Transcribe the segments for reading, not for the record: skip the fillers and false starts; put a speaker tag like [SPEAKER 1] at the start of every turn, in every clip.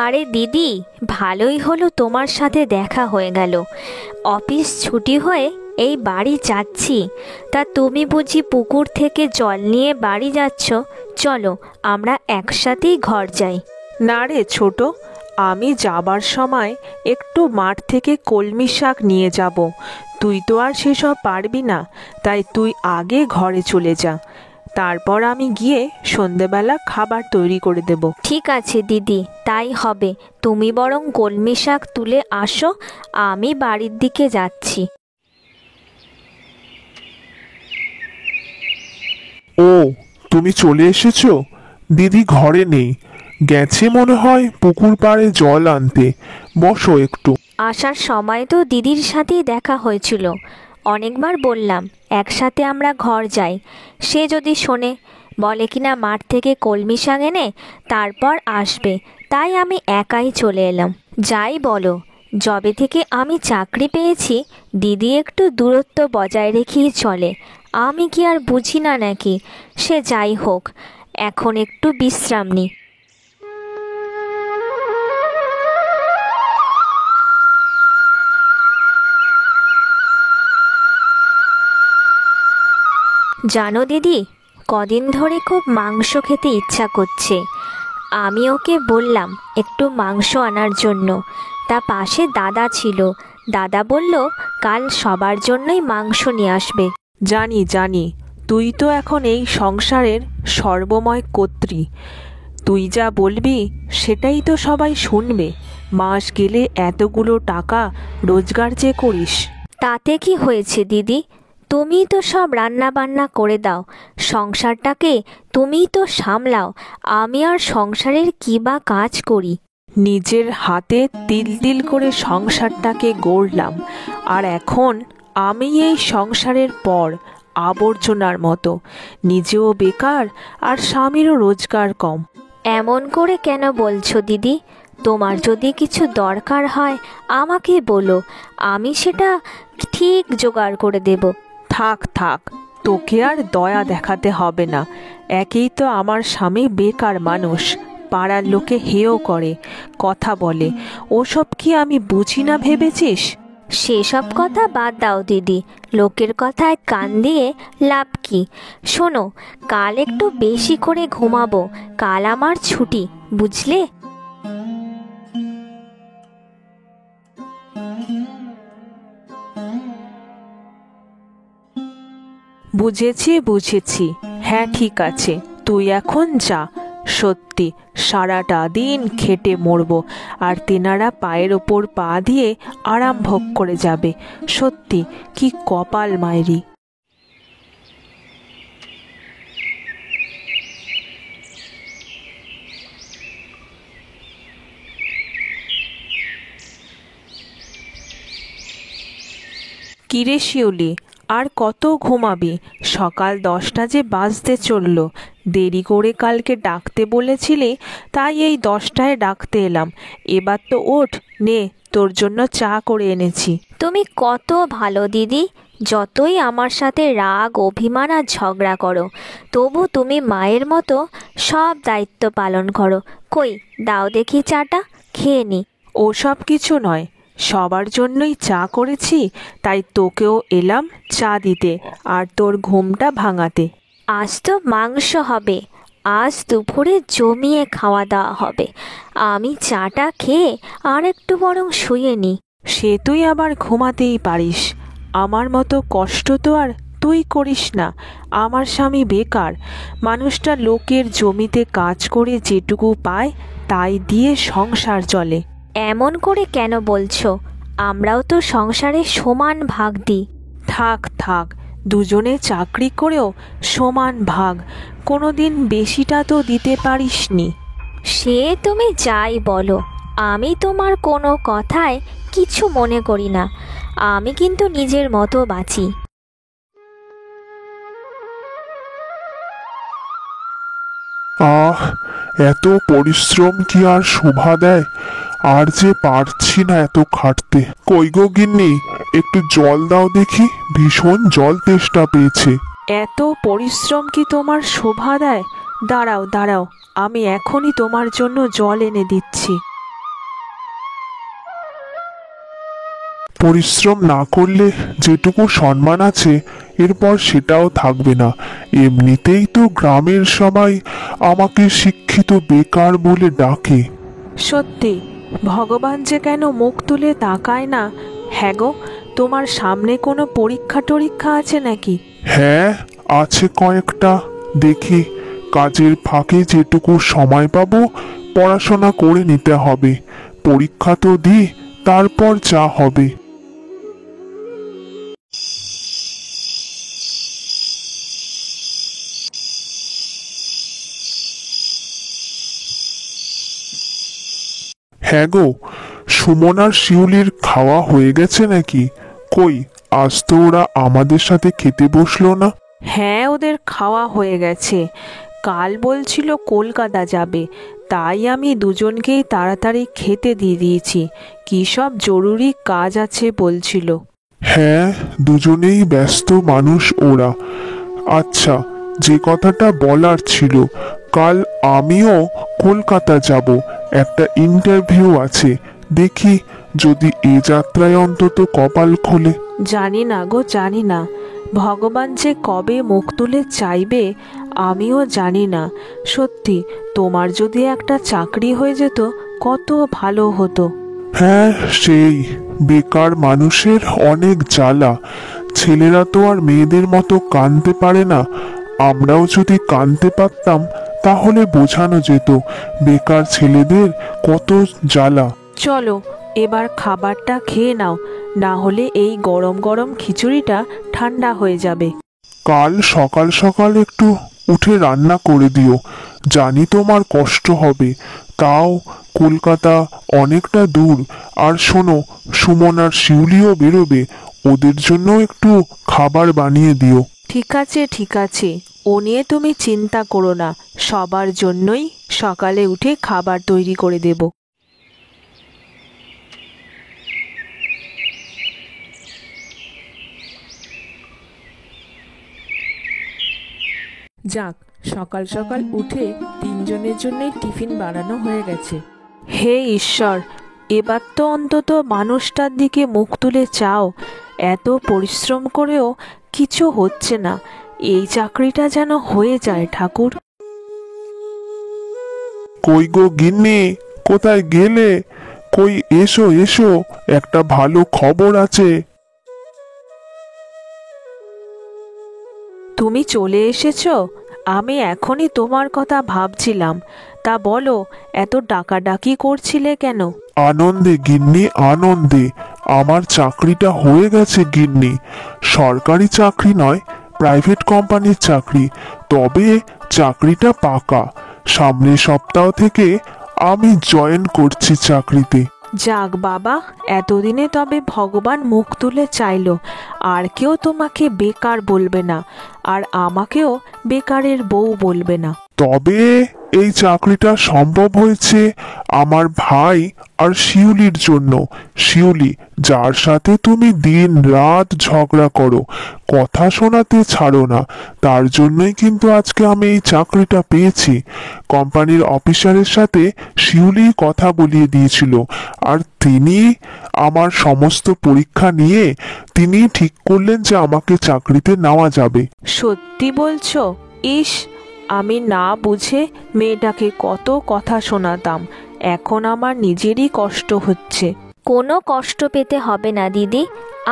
[SPEAKER 1] আরে দিদি, ভালোই হলো তোমার সাথে দেখা হয়ে গেল। অফিস ছুটি হয়ে এই বাড়ি যাচ্ছি। তা তুমি বুঝি পুকুর থেকে জল নিয়ে বাড়ি যাচ্ছ? চলো আমরা একসাথেই ঘর যাই।
[SPEAKER 2] না রে ছোট, আমি যাবার সময় একটু মাঠ থেকে কলমি শাক নিয়ে যাব। তুই তো আর সেসব পারবি না, তাই তুই আগে ঘরে চলে যা। তারপর আমি গিয়ে সন্ধেবেলা খাবার তৈরি করে দেব।
[SPEAKER 1] ঠিক আছে দিদি, তাই হবে। তুমি বরং কলমি শাক তুলে আসো, আমি বাড়ির দিকে যাচ্ছি।
[SPEAKER 3] ও, তুমি চলে এসেছো? দিদি ঘরে নেই, গেছে মনে হয় পুকুর পাড়ে জল আনতে। বসো একটু।
[SPEAKER 1] আসার সময় তো দিদির সাথেই দেখা হয়েছিল। অনেকবার বললাম একসাথে আমরা ঘর যাই। সে যদি শোনে, বলে কিনা মাঠ থেকে কলমি শাক এনে তারপর আসবে। তাই আমি একাই চলে এলাম। যাই বলো, যবে থেকে আমি চাকরি পেয়েছি দিদি একটু দূরত্ব বজায় রেখেই চলে। আমি কি আর বুঝি না নাকি? সে যাই হোক, এখন একটু বিশ্রাম নিই। জানো দিদি, কদিন ধরে খুব মাংস খেতে ইচ্ছা করছে। আমি ওকে বললাম একটু মাংস আনার জন্য। তা পাশে দাদা ছিল, দাদা বলল কাল সবার জন্যই মাংস নিয়ে আসবে।
[SPEAKER 2] জানি জানি, তুই তো এখন এই সংসারের সর্বময় কর্ত্রী। তুই যা বলবি সেটাই তো সবাই শুনবে। মাস গেলে এতগুলো টাকা রোজগার যে করিস।
[SPEAKER 1] তাতে কি হয়েছে দিদি? তুমিই তো সব রান্না বান্না করে দাও, সংসারটাকে তুমিই তো সামলাও। আমি আর সংসারের কী বা কাজ করি?
[SPEAKER 2] নিজের হাতে তিল তিল করে সংসারটাকে গড়লাম, আর এখন আমি এই সংসারের পর আবর্জনার মতো। নিজেও বেকার আর স্বামীরও রোজগার কম।
[SPEAKER 1] এমন করে কেন বলছো দিদি? তোমার যদি কিছু দরকার হয় আমাকে বলো, আমি সেটা ঠিক জোগাড় করে দেব।
[SPEAKER 2] থাক থাক, তোকে আর দয়া দেখাতে হবে না। একেই তো আমার স্বামী বেকার মানুষ, পাড়ার লোকে হেয় করে, কথা বলে। ওসব কি আমি বুঝি না ভেবেছিস?
[SPEAKER 1] সেসব কথা বাদ দাও দিদি, লোকের কথায় কান দিয়ে লাভ কি? শোনো, কাল একটু বেশি করে ঘুমাবো। কাল আমার ছুটি, বুঝলে?
[SPEAKER 2] বুঝেছি বুঝেছি, হ্যাঁ ঠিক আছে, তুই এখন যা। সত্যি সারাটা দিন খেটে মরবো, আর তেনারা পায়ের ওপর পা দিয়ে আরাম ভোগ করে যাবে। সত্যি কি কপাল মায়েরি। কিরে শিউলি, আর কত ঘুমাবি? সকাল 10টা যে বাজতে চললো। দেরি করে কালকে ডাকতে বলেছিলি, তাই এই 10টায় ডাকতে এলাম। এবার তো ওঠ, নে তোর জন্য চা করে এনেছি।
[SPEAKER 1] তুমি কত ভালো দিদি। যতই আমার সাথে রাগ অভিমান আর ঝগড়া করো, তবু তুমি মায়ের মতো সব দায়িত্ব পালন করো। কই দাও দেখি চাটা, খেয়ে নি।
[SPEAKER 2] ওসব কিছু নয়, সবার জন্যই চা করেছি, তাই তোকেও এলাম চা দিতে আর তোর ঘুমটা ভাঙাতে।
[SPEAKER 1] আজ তো মাংস হবে, আজ দুপুরে জমিয়ে খাওয়া দাওয়া হবে। আমি চাটা খেয়ে আর একটু বরং শুয়ে নি।
[SPEAKER 2] সে তুই আবার ঘুমাতেই পারিস, আমার মতো কষ্ট তো আর তুই করিস না। আমার স্বামী বেকার, মানুষটা লোকের জমিতে কাজ করে যেটুকু পায় তাই দিয়ে সংসার চলে।
[SPEAKER 1] এমন করে কেন বলছো? আমরাও তো সংসারে সমান ভাগ দিই।
[SPEAKER 2] থাক থাক, দুজনে চাকরি করেও সমান ভাগ, কোনোদিন বেশিটা তো দিতে পারিসনি।
[SPEAKER 1] সে তুমি যাই বলো, আমি তোমার কোনো কথায় কিছু মনে করি না। আমি কিন্তু নিজের মতো বাঁচি।
[SPEAKER 3] আহ, এত পরিশ্রম কি আর শোভা দেয়? আর যে পারছি না এত খাটতে। কই গো গিন্নি, একটু জল দাও দেখি, ভীষণ জল তেষ্টা পেয়েছে।
[SPEAKER 2] এত পরিশ্রম কি তোমার শোভা দেয়? দাঁড়াও দাঁড়াও, আমি এখনই তোমার জন্য জল এনে দিচ্ছি।
[SPEAKER 3] পরিশ্রম না করলে যেটুকু সম্মান আছে এরপর সেটাও থাকবে না। এমনিতেই তো গ্রামের সবাই আমাকে শিক্ষিত বেকার বলে ডাকে।
[SPEAKER 2] সত্যি ভগবান যে কেন মুখ তুলে তাকায় না। হ্যাঁ গো, তোমার সামনে কোনো পরীক্ষা টরীক্ষা আছে নাকি?
[SPEAKER 3] হ্যাঁ, আছে কয়েকটা। দেখি কাজের ফাঁকে যেটুকু সময় পাবো পড়াশোনা করে নিতে হবে। পরীক্ষা তো দিই, তারপর যা হবে। হ্যাঁ গো, সুমন আর শিউলির খাওয়া হয়ে গেছে নাকি? কই, আজ তো ওরা আমাদের সাথে খেতে বসলো না।
[SPEAKER 2] হ্যাঁ, ওদের খাওয়া হয়ে গেছে। কাল বলছিল কলকাতা যাবে, তাই আমি দুজনকেই তাড়াতাড়ি খেতে দিয়ে দিয়েছি। কী সব জরুরি কাজ আছে বলছিল।
[SPEAKER 3] হ্যাঁ, দুজনেই ব্যস্ত মানুষ ওরা। আচ্ছা, যে কথাটা বলার ছিল, কাল আমিও কলকাতা যাব, একটা ইন্টারভিউ আছে। দেখি যদি এ যাত্রায় অন্তত কপাল খোলে।
[SPEAKER 2] জানি না গো, জানি না। ভগবান যে কবে মুখ তুলে চাইবে আমিও জানি না। সত্যি তোমার যদি একটা চাকরি হয়ে যেত কত ভালো হতো।
[SPEAKER 3] হ্যাঁ, সেই বেকার মানুষের অনেক জ্বালা। ছেলেরা তো আর মেয়েদের মতো কাঁদতে পারে না। আমরাও যদি কাঁদতে পারতাম তাহলে বোঝানো যেত বেকার ছেলেদের কত জ্বালা।
[SPEAKER 2] চলো এবার খাবারটা খেয়ে নাও, না হলে এই গরম গরম খিচুড়িটা ঠান্ডা হয়ে যাবে।
[SPEAKER 3] কাল সকাল সকাল একটু উঠে রান্না করে দিও। জানি তোমার কষ্ট হবে, তাও কলকাতা অনেকটা দূর। আর শোনো, সুমন আর শিউলিও বেরোবে, ওদের জন্য একটু খাবার বানিয়ে দিও।
[SPEAKER 2] ঠিক আছে, ঠিক আছে, ও নিয়ে তুমি চিন্তা করো না। সবার জন্যই সকালে উঠে খাবার তৈরি করে দেব।
[SPEAKER 4] যাক, সকাল সকাল উঠে তিনজনের জন্যই টিফিন বানানো হয়ে গেছে।
[SPEAKER 2] হে ঈশ্বর, এবার তো অন্তত মানুষটার দিকে মুখ তুলে চাও। এত পরিশ্রম করেও কিছু হচ্ছে না। এই চাকরিটা যেন হয়ে যায় ঠাকুর।
[SPEAKER 3] কই গো গিন্নি, কোথায় গেলে? কই, এসো এসো, একটা ভালো খবর আছে।
[SPEAKER 2] তুমি চলে এসেছো? আমি এখনই তোমার কথা ভাবছিলাম। তা বলো, এত ডাকাডাকি করছিলে কেন?
[SPEAKER 3] আনন্দে গিন্নি, আনন্দে। আমার চাকরিটা হয়ে গেছে গিন্নি। সরকারি চাকরি নয়, প্রাইভেট কোম্পানির চাকরি। তবে চাকরিটা পাকা। সামনের সপ্তাহ থেকে আমি জয়েন করছি চাকরিতে।
[SPEAKER 2] যাক বাবা, এতদিনে তবে ভগবান মুখ তুলে চাইলো। আর কেউ তোমাকে বেকার বলবে না, আর আমাকেও বেকারের বউ বলবে না।
[SPEAKER 3] তবে এই চাকরিটা সম্ভব হয়েছে আমার ভাই আর শিউলির জন্য। শিউলি, যার সাথে তুমি দিন রাত ঝগড়া করো, কথা শোনাতে ছাড়ো না, তার জন্যই কিন্তু আজকে আমি এই চাকরিটা পেয়েছি। কোম্পানির অফিসারের সাথে শিউলি কথা বলিয়ে দিয়েছিল, আর তিনি আমার সমস্ত পরীক্ষা নিয়ে তিনি ঠিক করলেন যে আমাকে চাকরিতে নেওয়া যাবে।
[SPEAKER 2] সত্যি বলছো? ইস, আমি না বুঝে মেয়েটাকে কত কথা শোনাতাম। এখন আমার নিজেরই কষ্ট হচ্ছে।
[SPEAKER 1] কোনো কষ্ট পেতে হবে না দিদি।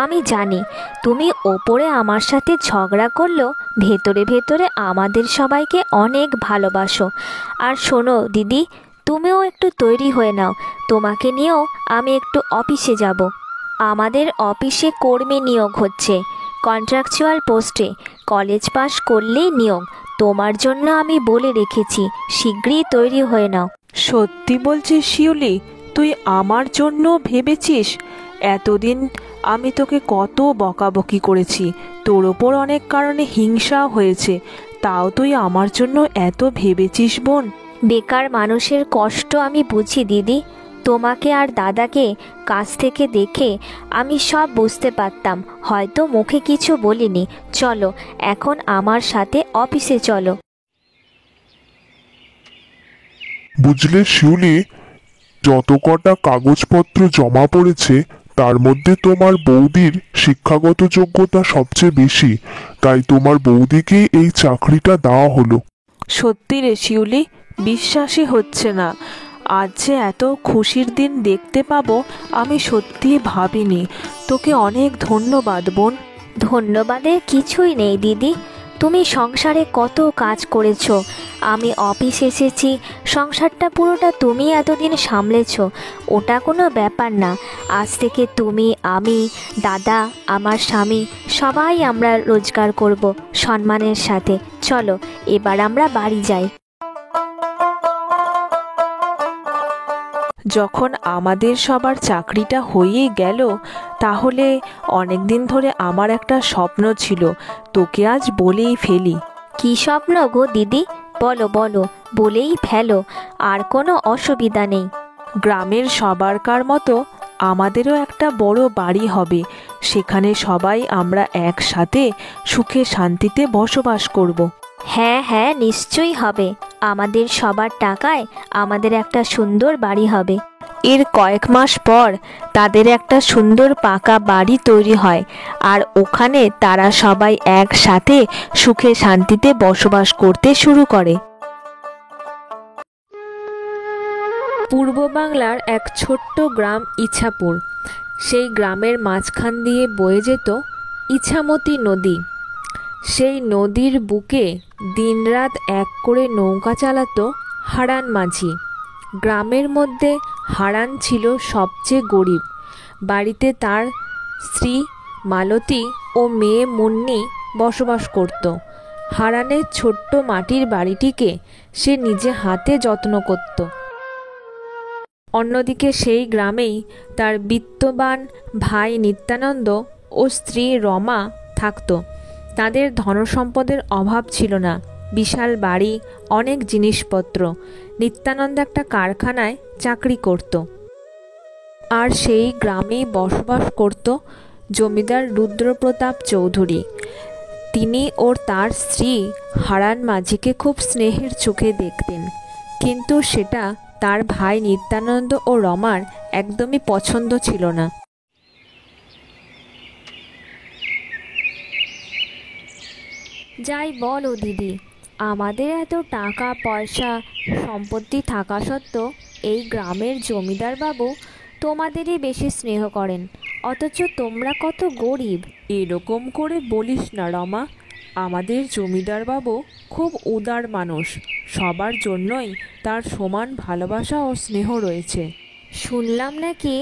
[SPEAKER 1] আমি জানি তুমি ওপরে আমার সাথে ঝগড়া করলেও ভেতরে ভেতরে আমাদের সবাইকে অনেক ভালোবাসো। আর শোনো দিদি, তুমিও একটু তৈরি হয়ে নাও। তোমাকে নিয়েও আমি একটু অফিসে যাব। আমাদের অফিসে কর্মী নিয়োগ হচ্ছে, কন্ট্রাকচুয়াল পোস্টে। কলেজ পাশ করলেই নিয়োগ। তোমার জন্য আমি বলে রেখেছি, শীঘ্রই তৈরি হয়ে নাও।
[SPEAKER 2] সত্যি বলছিস শিউলি? তুই আমার জন্য ভেবেছিস? এতদিন আমি তোকে কত বকাবকি করেছি, তোর ওপর অনেক কারণে হিংসা হয়েছে, তাও তুই আমার জন্য এত ভেবেছিস বোন?
[SPEAKER 1] বেকার মানুষের কষ্ট আমি বুঝি দিদি। তোমাকে আর দাদাকে কাছ থেকে দেখে আমি সব বুঝতে পারতাম, হয়তো মুখে কিছু বলিনি। চলো এখন আমার সাথে অফিসে চলো।
[SPEAKER 3] বুঝলে শিউলি, যত কটা কাগজপত্র জমা পড়েছে তার মধ্যে তোমার বৌদির শিক্ষাগত যোগ্যতা সবচেয়ে বেশি, তাই তোমার বৌদিকে এই চাকরিটা দেওয়া হলো।
[SPEAKER 2] সত্যি রে শিউলি, বিশ্বাসই হচ্ছে না। আজ যে এত খুশির দিন দেখতে পাবো আমি সত্যিই ভাবিনি। তোকে অনেক ধন্যবাদ বোন।
[SPEAKER 1] ধন্যবাদের কিছুই নেই দিদি, তুমি সংসারে কত কাজ করেছো। আমি অফিস এসেছি, সংসারটা পুরোটা তুমি এতদিন সামলেছো, ওটা কোনো ব্যাপার না। আজ থেকে তুমি, আমি, দাদা, আমার স্বামী সবাই আমরা রোজগার করব সম্মানের সাথে। চলো এবার আমরা বাড়ি যাই।
[SPEAKER 2] যখন আমাদের সবার চাকরিটা হয়েই গেল, তাহলে অনেক দিন ধরে আমার একটা স্বপ্ন ছিল, তোকে আজ বলেই ফেলি।
[SPEAKER 1] কী স্বপ্ন গো দিদি? বলো বলো, বলেই ফেলো, আর কোনো অসুবিধা নেই।
[SPEAKER 2] গ্রামের সবারকার মতো আমাদেরও একটা বড় বাড়ি হবে, সেখানে সবাই আমরা একসাথে সুখে শান্তিতে বসবাস করব।
[SPEAKER 1] হ্যাঁ হ্যাঁ, নিশ্চয়ই হবে। আমাদের সবার টাকায় আমাদের একটা সুন্দর বাড়ি হবে।
[SPEAKER 2] এর কয়েক মাস পর তাদের একটা সুন্দর পাকা বাড়ি তৈরি হয়, আর ওখানে তারা সবাই একসাথে সুখে শান্তিতে বসবাস করতে শুরু করে।
[SPEAKER 4] পূর্ব বাংলার এক ছোট্ট গ্রাম ইছাপুর। সেই গ্রামের মাঝখান দিয়ে বয়ে যেত ইছামতি নদী। সেই নদীর বুকে দিনরাত এক করে নৌকা চালাতো হারান মাঝি। গ্রামের মধ্যে হারান ছিল সবচেয়ে গরিব। বাড়িতে তার স্ত্রী মালতী ও মেয়ে মুন্নি বসবাস করত। হারানের ছোট্ট মাটির বাড়িটিকে সে নিজে হাতে যত্ন করত। অন্যদিকে সেই গ্রামেই তার বিত্তবান ভাই নিত্যানন্দ ও স্ত্রী রমা থাকত। তাদের ধনসম্পদের অভাব ছিল না, বিশাল বাড়ি, অনেক জিনিসপত্র। নিত্যানন্দ একটা কারখানায় চাকরি করত। আর সেই গ্রামেই বসবাস করত জমিদার রুদ্রপ্রতাপ চৌধুরী। তিনি ও তার স্ত্রী হারান মাঝিকে খুব স্নেহের চোখে দেখতেন, কিন্তু সেটা তার ভাই নিত্যানন্দ ও রমার একদমই পছন্দ ছিল না।
[SPEAKER 1] যাই বলো দিদি, আমাদের এত টাকা পয়সা সম্পত্তি থাকা সত্ত্বেও এই গ্রামের জমিদার বাবু তোমাদেরই বেশি স্নেহ করেন, অথচ তোমরা কত গরিব।
[SPEAKER 4] এরকম করে বলিস না রমা, আমাদের জমিদার বাবু খুব উদার মানুষ, সবার জন্যই তার সমান ভালোবাসা ও স্নেহ রয়েছে।
[SPEAKER 1] শুনলাম নাকি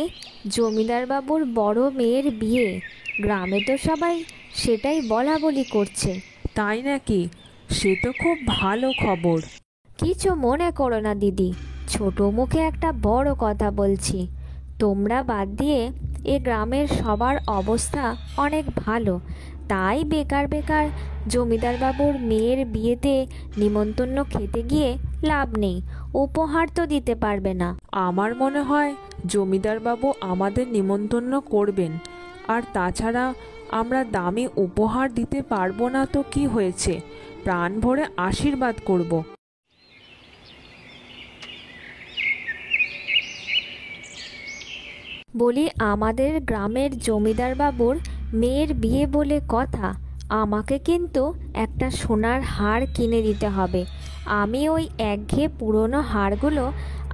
[SPEAKER 1] জমিদার বাবুর বড় মেয়ের বিয়ে, গ্রামে তো সবাই সেটাই বলা বলি করছে।
[SPEAKER 4] তাই নাকি? সে তো খুব ভালো খবর।
[SPEAKER 1] কিছু মনে করো না দিদি, ছোট মুখে একটা বড় কথা বলছি। তোমরা বাদ দিয়ে এ গ্রামের সবার অবস্থা অনেক ভালো, তাই বেকার বেকার জমিদার বাবুর মেয়ের বিয়েতে নিমন্ত্রণ খেতে গিয়ে লাভ নেই, উপহার তো দিতে পারবে না।
[SPEAKER 4] আমার মনে হয় জমিদার বাবু আমাদের নিমন্ত্রণ করবেন, আর তাছাড়া আমরা দামি উপহার দিতে পারবো না তো কি হয়েছে, প্রাণ ভরে আশীর্বাদ করব।
[SPEAKER 1] বলি, আমাদের গ্রামের জমিদার বাবুর মেয়ের বিয়ে বলে কথা, আমাকে কিন্তু একটা সোনার হার কিনে দিতে হবে। আমি ওই একঘেয়ে পুরনো হারগুলো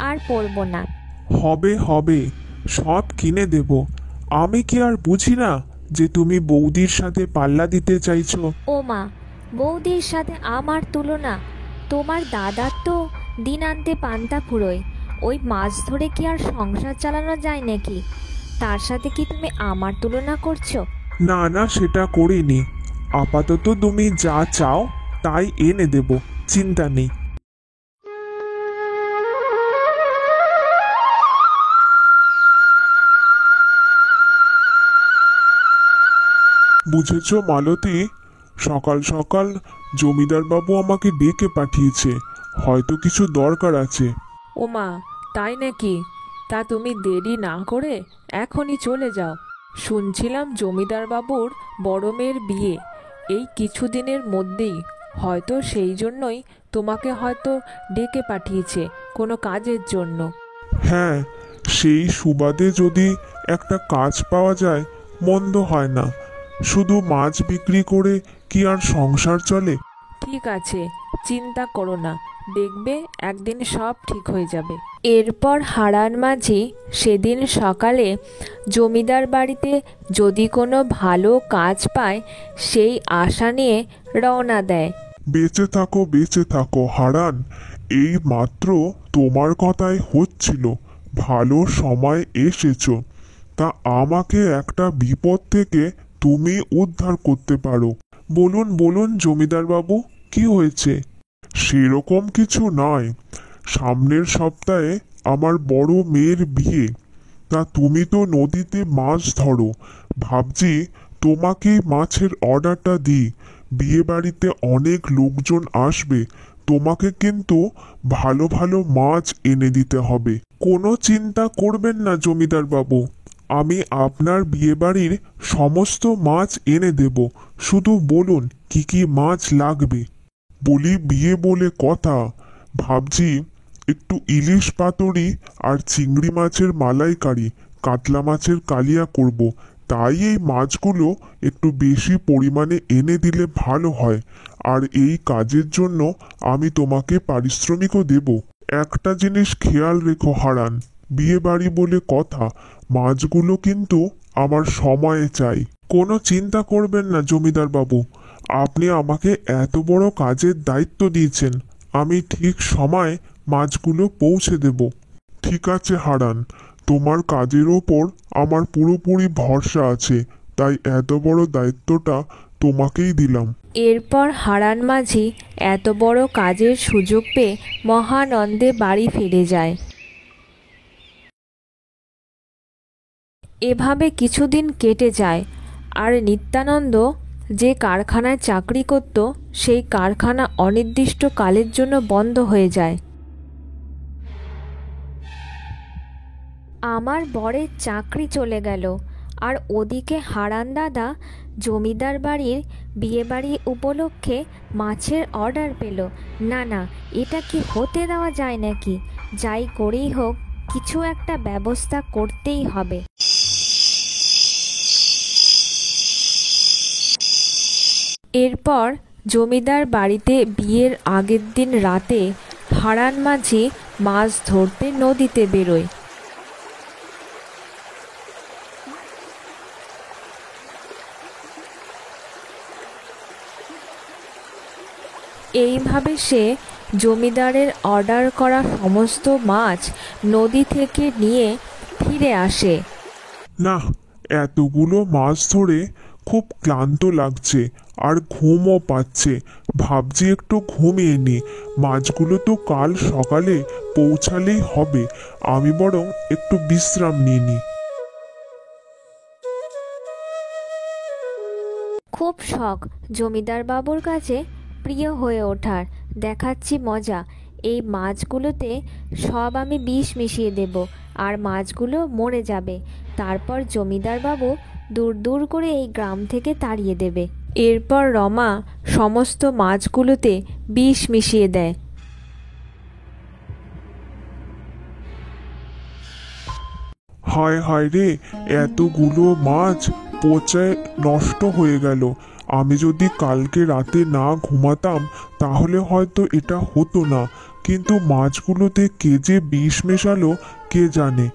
[SPEAKER 1] আর পরবো না।
[SPEAKER 3] হবে হবে, সব কিনে দেব। আমি কি আর বুঝি না যে তুমি বৌদির সাথে পাল্লা দিতে চাইছো?
[SPEAKER 1] ও মা, বৌদির সাথে আমার তুলনা? তোমার দাদার তো দিন আনতে পান্তা ফুরোয়, ওই মাছ ধরে কি আর সংসার চালানো যায় নাকি? তার সাথে কি তুমি আমার তুলনা করছো?
[SPEAKER 3] না না, সেটা করিনি। আপাতত তুমি যা চাও তাই এনে দেব, চিন্তা নেই। বুঝেছো মালতী, সকাল সকাল জমিদার বাবু আমাকে ডেকে পাঠিয়েছে, হয়তো কিছু দরকার আছে।
[SPEAKER 4] ওমা, তাই নাকি? তা তুমি দেরি না করে এখনই চলে যাও। শুনছিলাম জমিদার বাবুর বড় মেয়ের বিয়ে এই কিছুদিনের মধ্যেই, হয়তো সেই জন্যই তোমাকে হয়তো ডেকে পাঠিয়েছে কোনো কাজের জন্য।
[SPEAKER 3] হ্যাঁ, সেই সুবাদে যদি একটা কাজ পাওয়া যায় মন্দ হয় না। শুধু মাছ বিক্রি করে কি আর সংসার চলে?
[SPEAKER 4] ঠিক আছে, চিন্তা করো না, দেখবে একদিন সব ঠিক হয়ে যাবে।
[SPEAKER 1] এরপর হারান মাঝি সেদিন সকালে জমিদার বাড়িতে যদি কোনো ভালো কাজ পায় সেই আশা নিয়ে রওনা দেয়।
[SPEAKER 3] বেঁচে থাকো হারান, এই মাত্র তোমার কথাই হচ্ছিল, ভালো সময় এসেছো। তা আমাকে একটা বিপদ থেকে তুমি উদ্ধার করতে পারো। বলুন বলুন জমিদার বাবু, কি হয়েছে? সেরকম কিছু নয়, সামনের সপ্তাহে আমার বড় মেয়ের বিয়ে। তা তুমি তো নদীতে মাছ ধরো, ভাবছি তোমাকেই মাছের অর্ডারটা দিই। বিয়ে বাড়িতে অনেক লোকজন আসবে, তোমাকে কিন্তু ভালো ভালো মাছ এনে দিতে হবে। কোনো চিন্তা করবেন না জমিদার বাবু, আমি আপনার বিয়েবাড়ির সমস্ত মাছ এনে দেব। শুধু বলুন কি কি মাছ লাগবে। বলি বিয়ে বলে কথা, ভাবছি একটু ইলিশ পাতুরি আর চিংড়ি মাছের মালাইকারি, কাতলা মাছের কালিয়া করব। তাই এই মাছগুলো একটু বেশি পরিমাণে এনে দিলে ভালো হয়। আর এই কাজের জন্য আমি তোমাকে পারিশ্রমিকও দেব। একটা জিনিস খেয়াল রেখো হারান, বিয়ে বাড়ি বলে কথা, মাছগুলো কিন্তু আমার সময়ে চাই। কোনো চিন্তা করবেন না জমিদার বাবু, আপনি আমাকে এত বড় কাজের দায়িত্ব দিয়েছেন, আমি ঠিক সময় মাছগুলো পৌঁছে দেব। ঠিক আছে হারান, তোমার কাজের ওপর আমার পুরোপুরি ভরসা আছে, তাই এত বড় দায়িত্বটা তোমাকেই দিলাম।
[SPEAKER 1] এরপর হারান মাঝি এত বড় কাজের সুযোগ পেয়ে মহানন্দে বাড়ি ফিরে যায়। এভাবে কিছুদিন কেটে যায়, আর নিত্যানন্দ যে কারখানায় চাকরি করত সেই কারখানা অনির্দিষ্ট কালের জন্য বন্ধ হয়ে যায়। আমার বরের চাকরি চলে গেল, আর ওদিকে হারান দাদা জমিদার বাড়ির বিয়েবাড়ি উপলক্ষে মাছের অর্ডার পেল। না না, এটা কি হতে দেওয়া যায় নাকি? যাই করেই হোক কিছু একটা ব্যবস্থা করতেই হবে। এরপর জমিদার বাড়িতে বিয়ের আগের দিন রাতে হারান মাঝি মাছ ধরতে নদীতে বেরোয়। এইভাবে সে জমিদারের অর্ডার করা সমস্ত মাছ নদী থেকে নিয়ে ফিরে আসে।
[SPEAKER 3] না, এতগুলো মাছ ধরে খুব ক্লান্ত লাগছে আর ঘুমও পাচ্ছে। ভাবছি একটু ঘুমিয়ে নি, মাছগুলো তো কাল সকালে পৌঁছালেই হবে, আমি বরং একটু বিশ্রাম নিয়ে নি।
[SPEAKER 1] খুব শখ জমিদার বাবুর কাছে প্রিয় হয়ে ওঠার, দেখাচ্ছি মজা। এই মাছগুলোতে সব আমি বিষ মিশিয়ে দেব, আর মাছগুলো মরে যাবে। তারপর জমিদার বাবু দূর দূর করে এই গ্রাম থেকে তাড়িয়ে দেবে। এরপর রমা সমস্ত মাছগুলোতে বিষ মিশিয়ে দেয়।
[SPEAKER 3] হায় হায় রে, এতগুলো মাছ পচে নষ্ট হয়ে গেল। আমি যদি কালকে রাতে না ঘুমাতাম তাহলে হয়তো এটা হতো না, কিন্তু মাছগুলোতে কে যে বিষ মেশালো কে জানে।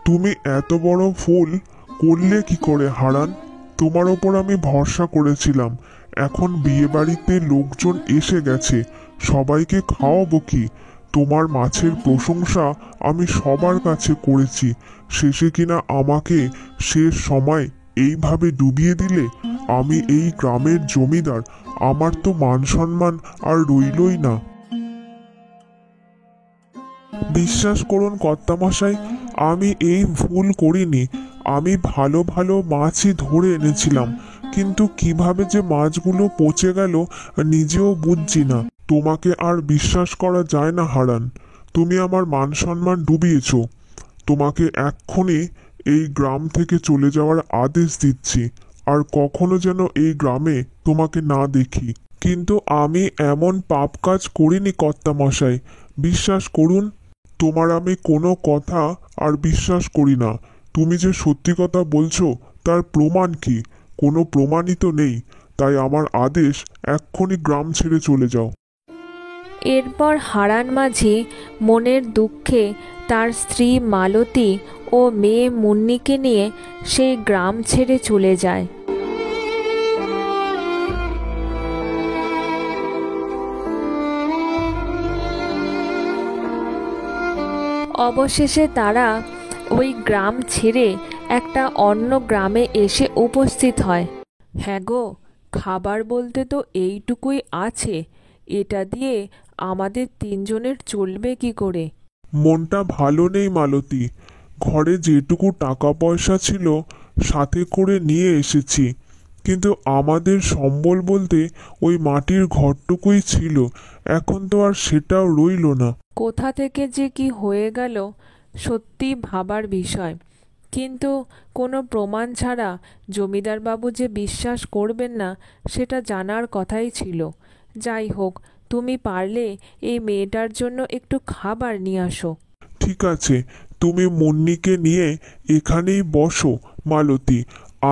[SPEAKER 3] তুমি এত বড় ভুল করলে কি করে হারান? তোমার ওপর আমি ভরসা করেছিলাম, এখন বিয়ে বাড়িতে লোকজন এসে গেছে, সবাইকে খাওয়াবো কি? তোমার মাছের প্রশংসা আমি সবার কাছে করেছি, শেষে কিনা আমাকে শেষ সময় এইভাবে ডুবিয়ে দিলে। আমি এই গ্রামের জমিদার, আমার তো মান সম্মান আর রইলই না। বিশ্বাস করুন কর্তামশাই, আমি এই ভুল করিনি। আমি ভালো ভালো মাছই ধরে এনেছিলাম, কিন্তু কিভাবে যে মাছগুলো পচে গেল নিজেও বুঝছি না। তোমাকে আর বিশ্বাস করা যায় না হারান, তুমি আমার মান সম্মান ডুবিয়েছ। তোমাকে এক্ষুনি এই গ্রাম থেকে চলে যাওয়ার আদেশ দিচ্ছি, আর কখনো যেন এই গ্রামে তোমাকে না দেখি। কিন্তু আমি এমন পাপ কাজ করিনি কর্তামশাই, বিশ্বাস করুন। তোমার আমি কোনো কথা আর বিশ্বাস করি না। তুমি যে সত্যি কথা বলছো তার প্রমাণ কি? কোনো প্রমাণই তো নেই। তাই আমার আদেশ, এক্ষুনি গ্রাম ছেড়ে চলে যাও।
[SPEAKER 4] এরপর হারান মাঝি মনের দুঃখে তার স্ত্রী মালতী ও মেয়ে মুন্নিকে নিয়ে সেই গ্রাম ছেড়ে চলে যায়। অবশেষে তারা ওই গ্রাম ছেড়ে একটা অন্য গ্রামে এসে উপস্থিত হয়। হ্যাঁ গো, খাবার বলতে তো এইটুকুই আছে, এটা দিয়ে আমাদের তিনজনের চলবে কি করে?
[SPEAKER 3] মনটা ভালো নেই মালতী। ঘরে যেটুকু টাকা পয়সা ছিল সাথে করে নিয়ে এসেছি, কিন্তু আমাদের সম্বল বলতে ওই মাটির ঘরটুকুই ছিল। এখন তো আর সেটাও রইল না।
[SPEAKER 4] কোথা থেকে যে কি হয়ে গেল সত্যি ভাবার বিষয়। কিন্তু কোনো প্রমাণ ছাড়া জমিদার বাবু যে বিশ্বাস করবেন না সেটা জানার কথাই ছিল। যাই হোক, তুমি পারলে এই মেয়েটার জন্য একটু খাবার নিয়ে আসো।
[SPEAKER 3] ঠিক আছে, তুমি মুন্নিকে নিয়ে এখানেই বসো মালতী।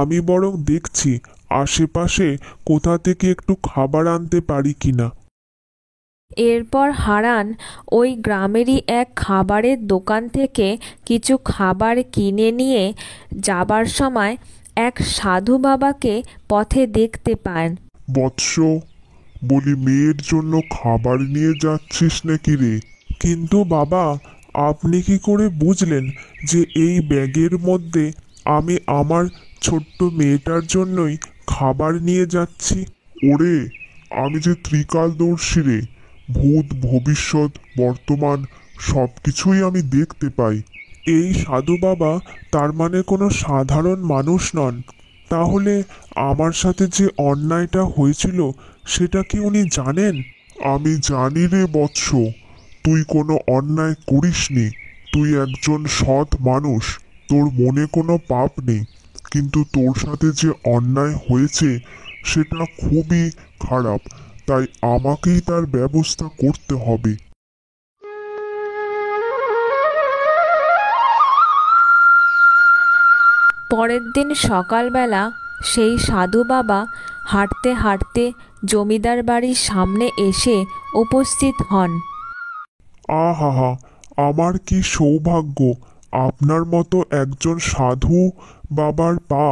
[SPEAKER 3] আমি বরং দেখছি আশেপাশে কোথা থেকে একটু খাবার আনতে পারি কিনা।
[SPEAKER 4] এরপর হারান ওই গ্রামেরই এক খাবারের দোকান থেকে কিছু খাবার কিনে নিয়ে যাবার সময় এক সাধু বাবাকে পথে দেখতে পান।
[SPEAKER 3] বৎস, বলি মেয়ের জন্য খাবার নিয়ে যাচ্ছিস নাকি রে? কিন্তু বাবা, আপনি কি করে বুঝলেন যে এই ব্যাগের মধ্যে আমি আমার ছোট্ট মেয়েটার জন্যই খাবার নিয়ে যাচ্ছি? ওরে, আমি যে ত্রিকালদর্শী রে, ভূত ভবিষ্যৎ বর্তমান সব কিছুই আমি দেখতে পাই। এই সাধু বাবা তার মানে কোনো সাধারণ মানুষ নন। তাহলে আমার সাথে যে অন্যায়টা হয়েছিল সেটা কি উনি জানেন? আমি জানি রে বৎস, তুই কোনো অন্যায় করিসনি। তুই একজন সৎ মানুষ, তোর মনে কোনো পাপ নেই। কিন্তু তোর সাথে যে অন্যায় হয়েছে সেটা খুবই খারাপ, তাই আমাকেই তার ব্যবস্থা করতে হবে।
[SPEAKER 4] পরের দিন সকালবেলা সেই সাধু বাবা হাঁটতে হাঁটতে জমিদার বাড়ির সামনে এসে উপস্থিত হন।
[SPEAKER 3] আহা, আমার কি সৌভাগ্য! আপনার মতো একজন সাধু বাবার পা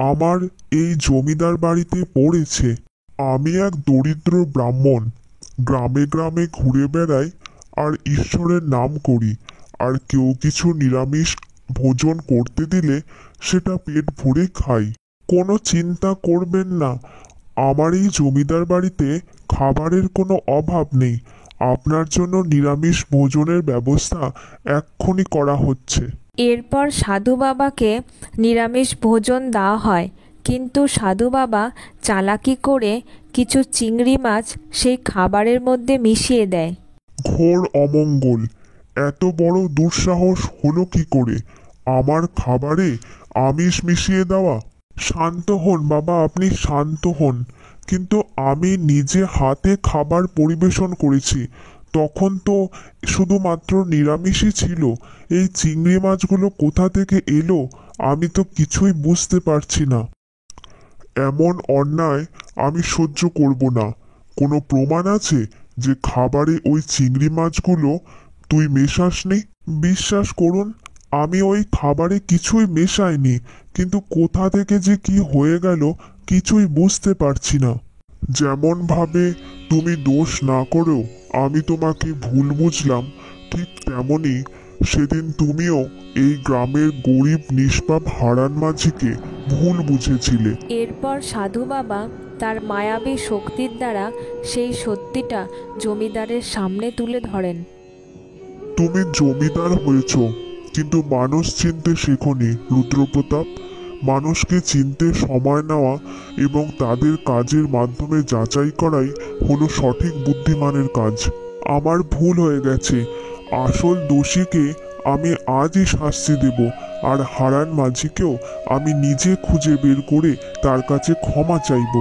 [SPEAKER 3] আমার এই জমিদার বাড়িতে পড়েছে। আমি এক দরিদ্র ব্রাহ্মণ, গ্রামে গ্রামে ঘুরে বেড়াই আর ঈশ্বরের নাম করি। আর কেউ কিছু নিরামিষ ভোজন করতে দিলে সেটা পেট ভরে খাই। কোনো চিন্তা করবেন না, আমার এই জমিদার বাড়িতে খাবারের কোনো অভাব নেই। আপনার জন্য নিরামিষ ভোজনের ব্যবস্থা এক্ষুনি করা হচ্ছে।
[SPEAKER 4] এরপর সাধু বাবাকে নিরামিষ ভোজন দেওয়া হয়, কিন্তু সাধু বাবা চালাকি করে কিছু চিংড়ি মাছ সেই খাবারের মধ্যে মিশিয়ে দেয়।
[SPEAKER 3] ঘোর অমঙ্গল! এত বড় দুঃসাহস হলো কি করে আমার খাবারে আমিষ মিশিয়ে দেওয়া? শান্ত হন বাবা, আপনি শান্ত হন। কিন্তু আমি নিজে হাতে খাবার পরিবেশন করেছি, তখন তো শুধুমাত্র নিরামিষই ছিল। এই চিংড়ি মাছগুলো কোথা থেকে এলো আমি তো কিছুই বুঝতে পারছি না। এমন অন্যায় আমি সহ্য করব না। কোনো প্রমাণ আছে যে খাবারে ওই চিংড়ি মাছগুলো তুই মেশাসনি? বিশ্বাস করুন, আমি ওই খাবারে কিছুই মেশাইনি, কিন্তু কোথা থেকে যে কি হয়ে গেল কিছুই বুঝতে পারছি না। যেমন ভাবে তুমি দোষ না করেও আমি তোমাকে ভুল বুঝলাম, ঠিক তেমনি সেদিন তুমিও এই গ্রামের গরিব নিষ্পাপ হারান মাঝিকে ভুল বুঝেছিলে।
[SPEAKER 4] এরপর সাধু বাবা তার মায়াবী শক্তির দ্বারা সেই সত্যিটা জমিদারের সামনে তুলে ধরেন।
[SPEAKER 3] তুমি জমিদার হয়েছ, কিন্তু মানুষ চিনতে শেখনি রুদ্রপ্রতাপ। মানুষকে চিনতে সময় নেওয়া এবং তাদের কাজের মাধ্যমে যাচাই করাই হলো সঠিক বুদ্ধিমানের কাজ। আমার ভুল হয়ে গেছে। আসল দোষীকে আমি আজই শাস্তি দেব, আর হারান মাঝিকেও আমি নিজে খুঁজে বের করে তার কাছে ক্ষমা চাইব।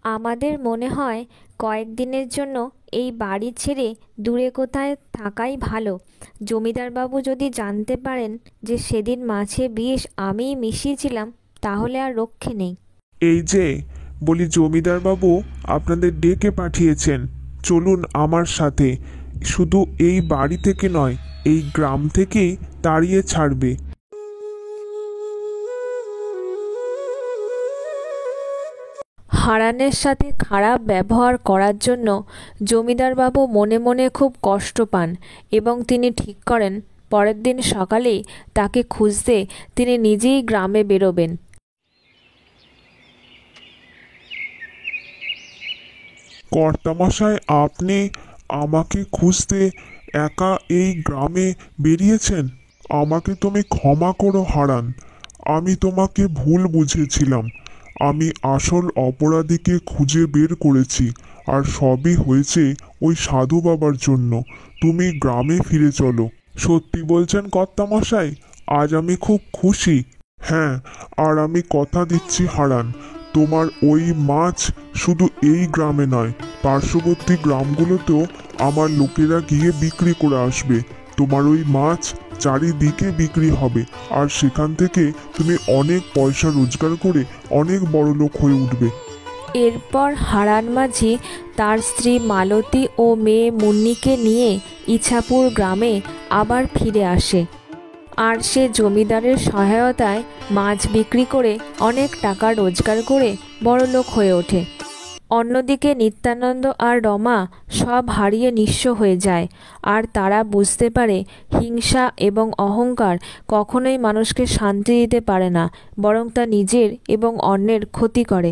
[SPEAKER 1] আমাদের মনে হয় কয়েকদিনের জন্য এই বাড়ি ছেড়ে দূরে কোথায় থাকাই ভালো। জমিদারবাবু যদি জানতে পারেন যে সেদিন মাছে বিষ আমিই মিশিয়েছিলাম, তাহলে আর রক্ষে নেই।
[SPEAKER 3] এই যে বলি, জমিদার বাবু আপনাদের ডেকে পাঠিয়েছেন, চলুন আমার সাথে। শুধু এই বাড়ি থেকে নয়, এই গ্রাম থেকেই তাড়িয়ে ছাড়বে।
[SPEAKER 4] হারানের সাথে খারাপ ব্যবহার করার জন্য জমিদারবাবু মনে মনে খুব কষ্ট পান এবং তিনি ঠিক করেন পরের দিন সকালেই তাকে খুঁজতে তিনি নিজেই গ্রামে বেরোবেন।
[SPEAKER 3] কর্তামশাই, আপনি আমাকে খুঁজতে একা এই গ্রামে বেরিয়েছেন? আমাকে তুমি ক্ষমা করো হারান, আমি তোমাকে ভুল বুঝেছিলাম। আমি আসল অপরাধীকে খুঁজে বের করেছি, আর সবই হয়েছে ওই সাধু বাবার জন্য। তুমি গ্রামে ফিরে চলো। সত্যি বলছেন কর্তামশাই? আজ আমি খুব খুশি। হ্যাঁ, আর আমি কথা দিচ্ছি হারান, তোমার ওই মাছ শুধু এই গ্রামে নয়, পার্শ্ববর্তী গ্রামগুলোতেও আমার লোকেরা গিয়ে বিক্রি করে আসবে। তোমার ওই মাছ চারিদিকে বিক্রি হবে, আর সেখান থেকে তুমি অনেক পয়সা রোজগার করে অনেক বড় লোক হয়ে উঠবে।
[SPEAKER 4] এরপর হারান মাঝি তার স্ত্রী মালতী ও মেয়ে মুন্নিকে নিয়ে ইছাপুর গ্রামে আবার ফিরে আসে, আর সে জমিদারের সহায়তায় মাছ বিক্রি করে অনেক টাকা রোজগার করে বড়লোক হয়ে ওঠে। অন্যদিকে নিত্যানন্দ আর রমা সব হারিয়ে নিঃস্ব হয়ে যায়, আর তারা বুঝতে পারে হিংসা এবং অহংকার কখনোই মানুষকে শান্তি দিতে পারে না, বরং তা নিজের এবং অন্যের ক্ষতি করে।